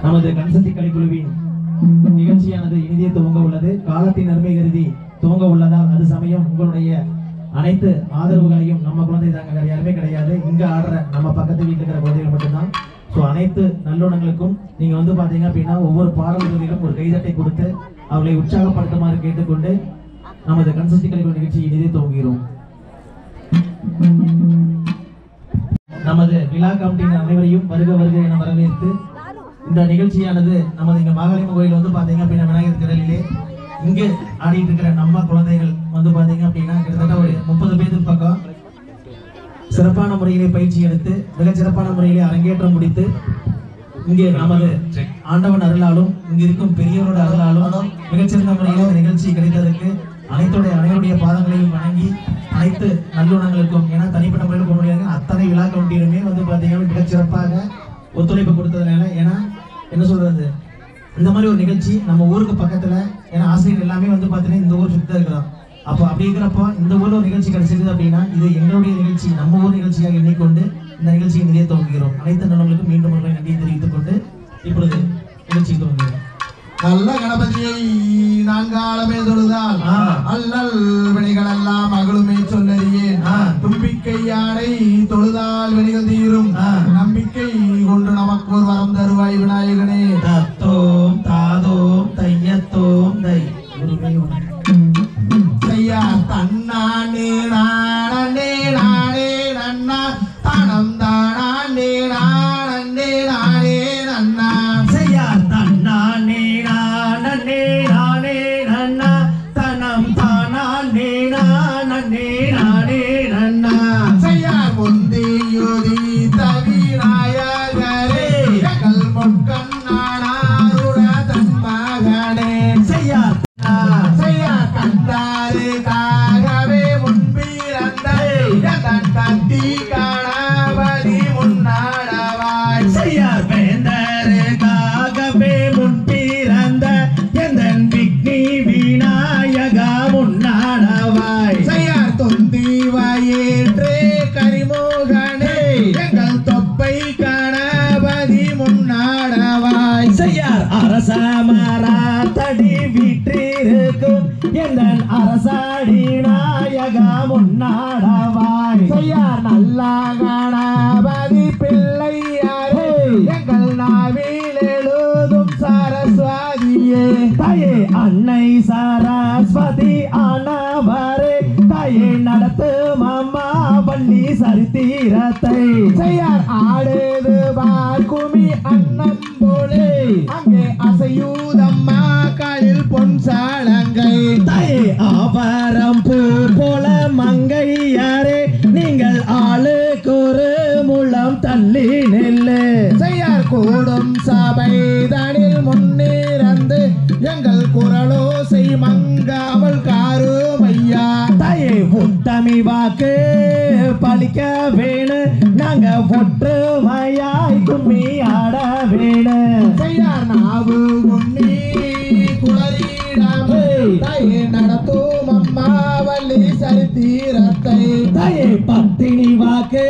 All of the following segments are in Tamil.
நமது கன்சத்தி கலைக்குழுவின் நிகழ்ச்சியானது இனிதே துவங்க உள்ளது. காலத்தின் அருமை கருதி துவங்க உள்ளதால் அது சமயம் உங்களுடைய அனைத்து ஆதரவுகளையும் நம்ம குழந்தை தாங்க வேற யாருமே கிடையாது. இங்க ஆடுற நம்ம பக்கத்து வீட்டில் இருக்கிற குழந்தைகள் மட்டும்தான். ஸோ அனைத்து நல்லுணங்களுக்கும் நீங்க வந்து பாத்தீங்க அப்படின்னா ஒவ்வொரு பாடல்களிலும் ஒரு கைதட்டை கொடுத்து அவர்களை உற்சாகப்படுத்துமாறு கேட்டுக்கொண்டு நமது கன்சத்தி கலைக்குழு நிகழ்ச்சி இனிதே துவங்குகிறோம். நமது விழா கமிட்டியின் அனைவரையும் வருக வருக என வரவேற்று இந்த நிகழ்ச்சியானது நமது இங்க மாகாளியம்மன் கோயில் வந்து பாத்தீங்க அப்படின்னா விநாயகர் திடலிலே இங்கே ஆடிட்டு இருக்கிற நம்ம குழந்தைகள் வந்து பாத்தீங்க அப்படின்னா கிட்டத்தட்ட ஒரு 30 பேருக்கு பக்கம் சிறப்பான முறையிலே பயிற்சி எடுத்து மிகச் சிறப்பான முறையிலே அரங்கேற்றம் முடித்து இங்கே நமது ஆண்டவன் அருளாலும் இங்க இருக்கும் பெரியவரோட அருளாலும் மிகச்சிறந்த முறையில் இந்த நிகழ்ச்சி கிடைத்ததற்கு அனைவருடைய பாதங்களையும் வணங்கி அனைத்து நல்லுணங்களுக்கும் ஏன்னா தனிப்பட்ட முறையில் போக முடியாது அத்தனை விழா கமிட்டியுமே வந்து பாத்தீங்கன்னா மிகச்சிறப்பாக ஒத்துழைப்பு கொடுத்ததுனால ஏன்னா என்ன சொல்றது இந்த மாதிரி ஒரு நிகழ்ச்சி நம்ம ஊருக்கு பக்கத்துல ஏன்னா ஆசிரியர் எல்லாமே வந்து பாத்தீங்கன்னா இந்த ஊர் சுத்தம் இருக்கிறோம். அப்போ அப்படி இருக்கிறப்போ இந்த ஊர்ல ஒரு நிகழ்ச்சி கிடைச்சிருக்குது அப்படின்னா இது எங்களுடைய நிகழ்ச்சி நம்ம ஊர் நிகழ்ச்சியாக எண்ணிக்கொண்டு இந்த நிகழ்ச்சியை நிறைய துவங்குகிறோம். அனைத்து நல்லவங்களுக்கும் மீண்டும் ஒரு நன்றியை தெரிவித்துக் கொண்டு இப்பொழுது நிகழ்ச்சி துவங்குகிறோம். நல்ல கணபதியை நான்காலமே தொழுதால் அல்லல் வினைகள் எல்லாம் அகலுமே சொல்லறியேன். தும்பிக்கை யானை தொழுதால் வினைகள் தீரும். நம்பிக்கை கொண்டு நமக்கு ஒரு வரம் தருவாய் விநாயகனே. தத்தோம் தாதோம் தையத்தோம் தை தையா தன்னானே நானே நானே நன்னா தனம் தானே நானே நானே நன்னா செய்யா தன்னானே நானே நானே நன்னா தனம் தானே நானே நானே நன்னா செய்யா முந்தி யோதி தவிநாயகரே கல் முக்கன் நானாருட தன்மகனே செய்யா செய்யா கண்டாரு காகவே முன்பிறந்த தன் கத்தி கணபதி முன்னாடவாய் செய்யார் வேந்தருக்காகவே முன்பிறந்த எந்தன் விக்னி விநாயகா முன்னாடவாய் செய்யார் தொந்தி வயிற்றே கரிமோகனே எங்கள் தொப்பை கணபதி முன்னாடவாய் செய்யார் அரசமரா தடி விற்றிருக்கும் எந்தன் அரசாடி நாயகா முன்னாடவாய் செய்யார் நல்ல கணபதி பிள்ளையாரே எங்கள் நாவில் எழுதும் சரஸ்வதியே தாயே அன்னை சரஸ்வதி ஆனவரே தாயே நடத்தும் அம்மா பள்ளி சரித்திரத்தை செய்யார் ஆடுது பார்க்குமி அன்னம் போலே அங்கே அசையூதம்மா காலில் பொன் சாலங்கை தாயே ஆபரம் பூ போல மங்கையாரே நீங்கள் ஆளுக்கு ஒரு முழம் தள்ளி நெல்லு செய்யார் கூடும் சபை தனில் முன்னிறந்து எங்கள் குரலோசை மங்காமல் காருமையா தாயே உத்தமி வாக்கு பழிக்க வேணு நாங்க ஒற்றுமையாய் கும்மி ஆட வேணு செய்யார் நாவு உண்ணி குளறிடாமே தாயே நடத்தும் அம்மா வள்ளி சரித்திரத்தை தாயே பத்தினி வாக்கு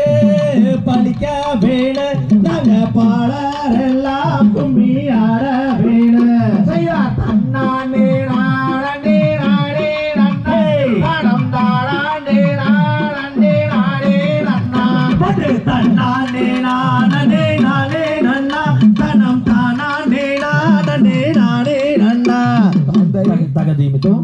பழிக்க வேணு நாங்க பாடரெல்லாம் கும்மி ஆட வேணு செய்யார் தன்னானே நானே நானே நன்னே தனம் தானே நானே நானே நன்னா தன்னானே நானே நானே நன்னா தனம் தானே நானே நானே நன்னா தகதீமித்தோ